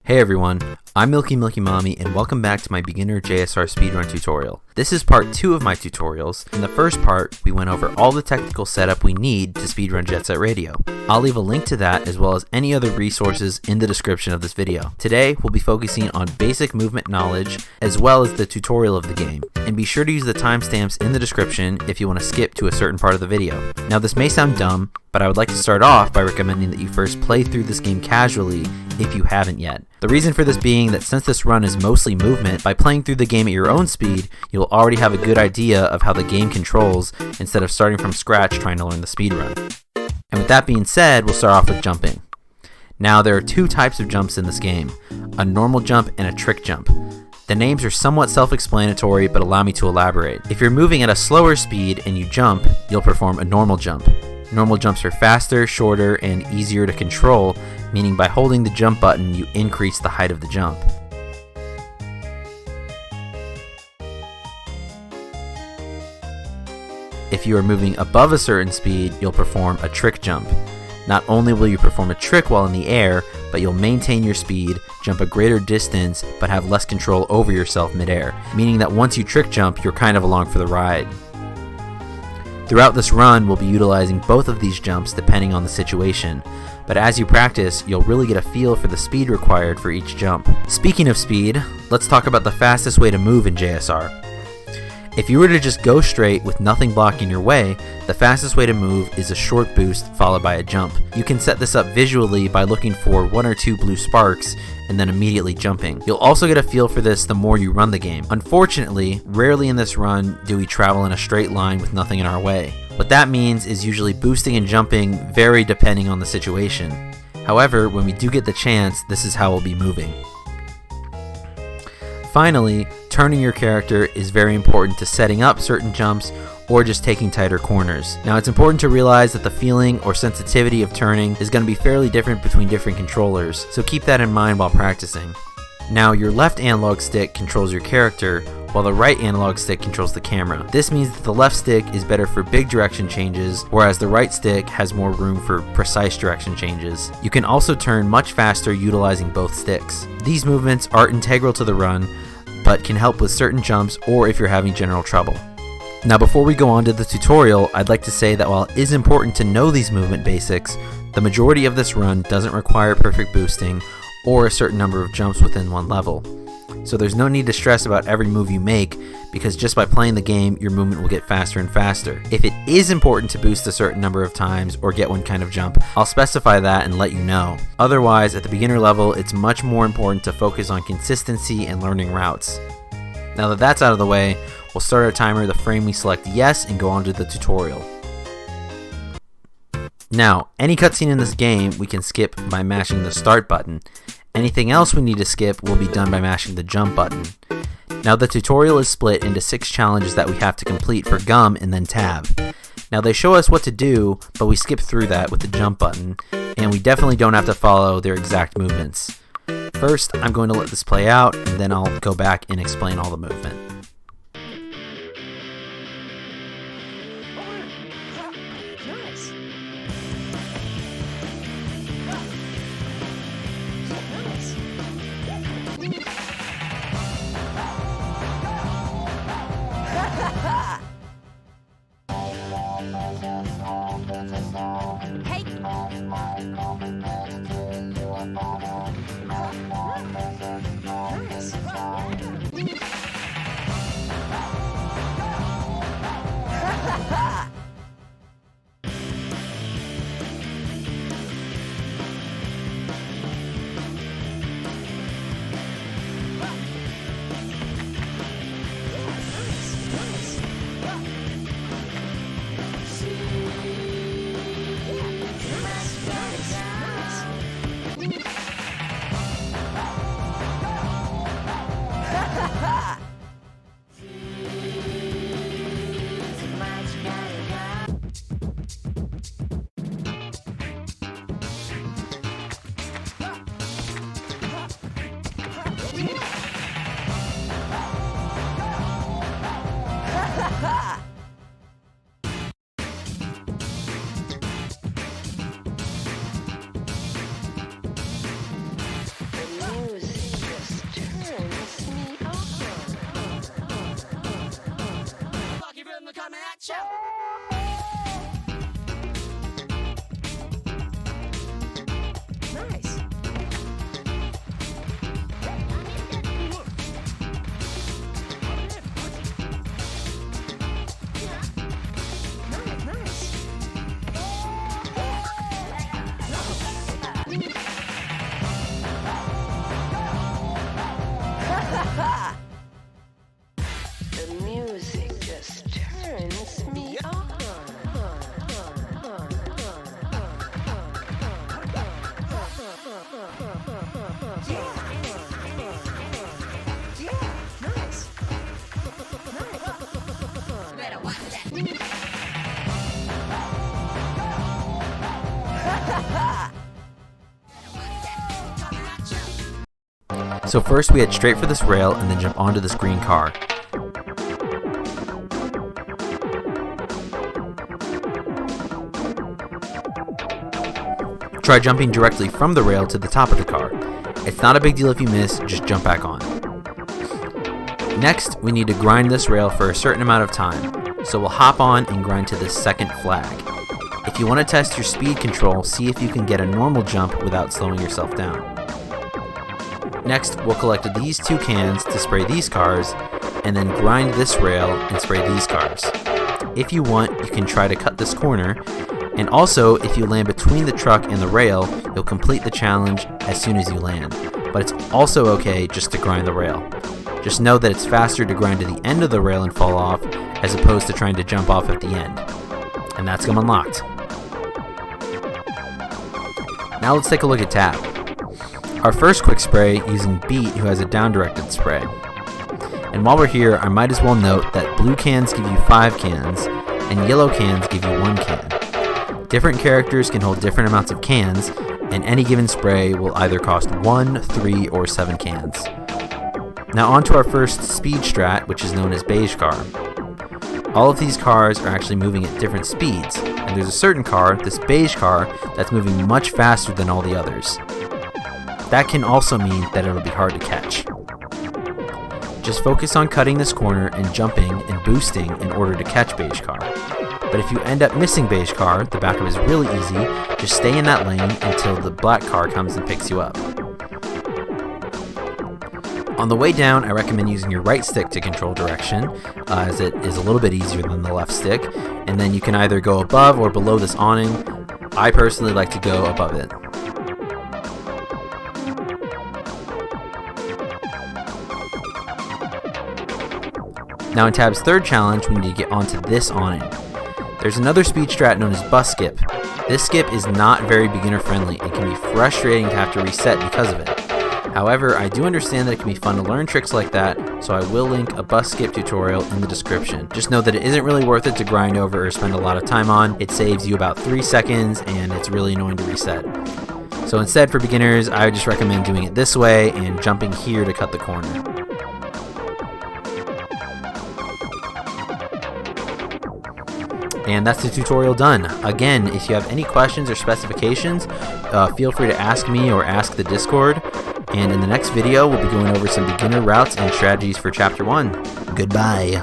Hey everyone, I'm Milky Mommy and welcome back to my beginner JSR speedrun tutorial. This is part 2 of my tutorials. In the first part, we went over all the technical setup we need to speedrun Jet Set Radio. I'll leave a link to that as well as any other resources in the description of this video. Today, we'll be focusing on basic movement knowledge as well as the tutorial of the game. And be sure to use the timestamps in the description if you want to skip to a certain part of the video. Now this may sound dumb, but I would like to start off by recommending that you first play through this game casually if you haven't yet. The reason for this being that since this run is mostly movement, by playing through the game at your own speed, you'll already have a good idea of how the game controls instead of starting from scratch trying to learn the speedrun. And with that being said, we'll start off with jumping. Now there are two types of jumps in this game, a normal jump and a trick jump. The names are somewhat self-explanatory, but allow me to elaborate. If you're moving at a slower speed and you jump, you'll perform a normal jump. Normal jumps are faster, shorter, and easier to control, meaning by holding the jump button, you increase the height of the jump. If you are moving above a certain speed, you'll perform a trick jump. Not only will you perform a trick while in the air, but you'll maintain your speed, jump a greater distance, but have less control over yourself midair, meaning that once you trick jump, you're kind of along for the ride. Throughout this run, we'll be utilizing both of these jumps depending on the situation, but as you practice, you'll really get a feel for the speed required for each jump. Speaking of speed, let's talk about the fastest way to move in JSR. If you were to just go straight with nothing blocking your way, the fastest way to move is a short boost followed by a jump. You can set this up visually by looking for 1 or 2 blue sparks and then immediately jumping. You'll also get a feel for this the more you run the game. Unfortunately, rarely in this run do we travel in a straight line with nothing in our way. What that means is usually boosting and jumping vary depending on the situation. However, when we do get the chance, this is how we'll be moving. Finally, turning your character is very important to setting up certain jumps or just taking tighter corners. Now it's important to realize that the feeling or sensitivity of turning is going to be fairly different between different controllers, so keep that in mind while practicing. Now your left analog stick controls your character, while the right analog stick controls the camera. This means that the left stick is better for big direction changes, whereas the right stick has more room for precise direction changes. You can also turn much faster utilizing both sticks. These movements are integral to the run, but can help with certain jumps or if you're having general trouble. Now before we go on to the tutorial, I'd like to say that while it is important to know these movement basics, the majority of this run doesn't require perfect boosting or a certain number of jumps within one level. So there's no need to stress about every move you make, because just by playing the game, your movement will get faster and faster. If it is important to boost a certain number of times or get one kind of jump, I'll specify that and let you know. Otherwise, at the beginner level, it's much more important to focus on consistency and learning routes. Now that that's out of the way, we'll start our timer the frame we select yes and go on to the tutorial. Now, any cutscene in this game we can skip by mashing the start button. Anything else we need to skip will be done by mashing the jump button. Now the tutorial is split into 6 challenges that we have to complete for gum and then tab. Now they show us what to do, but we skip through that with the jump button, and we definitely don't have to follow their exact movements. First, I'm going to let this play out, and then I'll go back and explain all the movement. So first we head straight for this rail and then jump onto this green car. Try jumping directly from the rail to the top of the car. It's not a big deal if you miss, just jump back on. Next, we need to grind this rail for a certain amount of time, so we'll hop on and grind to this second flag. If you want to test your speed control, see if you can get a normal jump without slowing yourself down. Next, we'll collect these 2 cans to spray these cars, and then grind this rail and spray these cars. If you want, you can try to cut this corner, and also if you land between the truck and the rail, you'll complete the challenge as soon as you land. But it's also okay just to grind the rail. Just know that it's faster to grind to the end of the rail and fall off, as opposed to trying to jump off at the end. And that's Gum Unlocked. Now let's take a look at Tab. Our first quick spray using Beat, who has a down-directed spray. And while we're here, I might as well note that blue cans give you 5 cans, and yellow cans give you 1 can. Different characters can hold different amounts of cans, and any given spray will either cost 1, 3, or 7 cans. Now on to our first speed strat, which is known as Beige Car. All of these cars are actually moving at different speeds, and there's a certain car, this Beige Car, that's moving much faster than all the others. That can also mean that it'll be hard to catch. Just focus on cutting this corner and jumping and boosting in order to catch Beige Car. But if you end up missing Beige Car, the backup is really easy. Just stay in that lane until the black car comes and picks you up. On the way down, I recommend using your right stick to control direction, as it is a little bit easier than the left stick, and then you can either go above or below this awning. I personally like to go above it. Now in Tab's third challenge, we need to get onto this awning. There's another speed strat known as Bus Skip. This skip is not very beginner friendly and can be frustrating to have to reset because of it. However, I do understand that it can be fun to learn tricks like that, so I will link a bus skip tutorial in the description. Just know that it isn't really worth it to grind over or spend a lot of time on. It saves you about 3 seconds and it's really annoying to reset. So instead, for beginners, I would just recommend doing it this way and jumping here to cut the corner. And that's the tutorial done. Again, if you have any questions or specifications, feel free to ask me or ask the Discord. And in the next video, we'll be going over some beginner routes and strategies for Chapter 1. Goodbye.